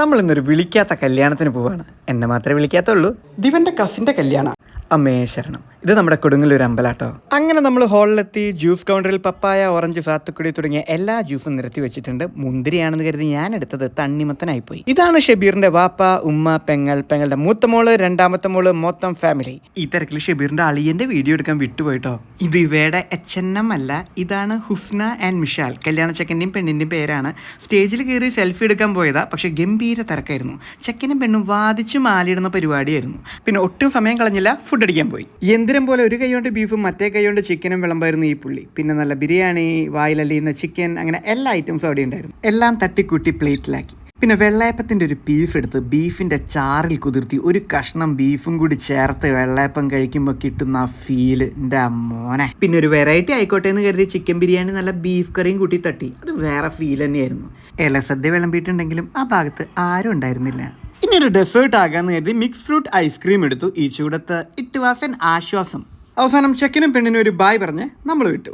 നമ്മൾ ഇന്നൊരു വിളിക്കാത്ത കല്യാണത്തിന് പോവാണ്. എന്നെ മാത്രമേ വിളിക്കാത്തുള്ളൂ. ദിവൻ്റെ കസിൻ്റെ കല്യാണം. അമ്മേ ശരണം. ഇത് നമ്മുടെ കൊടുങ്ങല്ലൂർ അമ്പലാട്ടോ. അങ്ങനെ നമ്മൾ ഹാളിലെത്തി. ജ്യൂസ് കൗണ്ടറിൽ പപ്പായ, ഓറഞ്ച്, സാത്തുക്കുടി തുടങ്ങിയ എല്ലാ ജ്യൂസും നിരത്തി വെച്ചിട്ടുണ്ട്. മുന്തിരിയാണെന്ന് കരുതി ഞാൻ എടുത്തത് തണ്ണിമത്തനായിപ്പോയി. ഇതാണ് ഷബീറിന്റെ വാപ്പ, ഉമ്മ, പെങ്ങളുടെ മൂത്ത മോള്, രണ്ടാമത്തെ മോള്, മൊത്തം ഫാമിലി. ഈ തിരക്കിൽ ഷബീറിന്റെ അളിയന്റെ വീഡിയോ എടുക്കാൻ വിട്ടുപോയിട്ടോ. ഇത് ഇവയുടെ HNM അല്ല, ഇതാണ് ഹുസ്ന ആൻഡ് മിഷാൽ. കല്യാണ ചെക്കൻ്റെയും പെണ്ണിൻ്റെയും പേരാണ്. സ്റ്റേജിൽ കയറി സെൽഫി എടുക്കാൻ പോയതാ. പക്ഷെ ഗംഭീര തിരക്കായിരുന്നു. ചെക്കനും പെണ്ണും വാദിച്ചു മാലിടുന്ന പരിപാടിയായിരുന്നു. പിന്നെ ഒട്ടും സമയം കളഞ്ഞില്ല, ഫുഡ് അടിക്കാൻ പോയി. യന്ത്രം പോലെ ഒരു കൈകൊണ്ട് ബീഫും മറ്റേ കൈകൊണ്ട് ചിക്കനും വിളമ്പായിരുന്നു ഈ പുള്ളി. പിന്നെ നല്ല ബിരിയാണി, വായിലലിയുന്ന ചിക്കൻ, അങ്ങനെ എല്ലാ ഐറ്റംസും അവിടെ ഉണ്ടായിരുന്നു. എല്ലാം തട്ടിക്കൂട്ടി പ്ലേറ്റിലാക്കി. പിന്നെ വെള്ളയപ്പത്തിൻ്റെ ഒരു പീസ് എടുത്ത് ബീഫിൻ്റെ ചാറിൽ കുതിർത്തി ഒരു കഷ്ണം ബീഫും കൂടി ചേർത്ത് വെള്ളയപ്പം കഴിക്കുമ്പോൾ കിട്ടുന്ന ആ ഫീല് എൻ്റെ മോനെ. പിന്നെ ഒരു വെറൈറ്റി ആയിക്കോട്ടെ എന്ന് കരുതി ചിക്കൻ ബിരിയാണി നല്ല ബീഫ് കറിയും കൂട്ടി തട്ടി. അത് വേറെ ഫീൽ തന്നെയായിരുന്നു. ഇലസദ്യ വിളമ്പിയിട്ടുണ്ടെങ്കിലും ആ ഭാഗത്ത് ആരും ഉണ്ടായിരുന്നില്ല. ഇനി ഒരു ഡെസേർട്ട് ആകാന്ന് കരുതി മിക്സ് ഫ്രൂട്ട് ഐസ്ക്രീം എടുത്തു. ഈ ചൂടത്ത് ഇറ്റ് വാസ് ആൻ ആശ്വാസം. അവസാനം ചെക്കനും പെണ്ണിനും ഒരു ബായ് പറഞ്ഞ് നമ്മൾ വിട്ടു.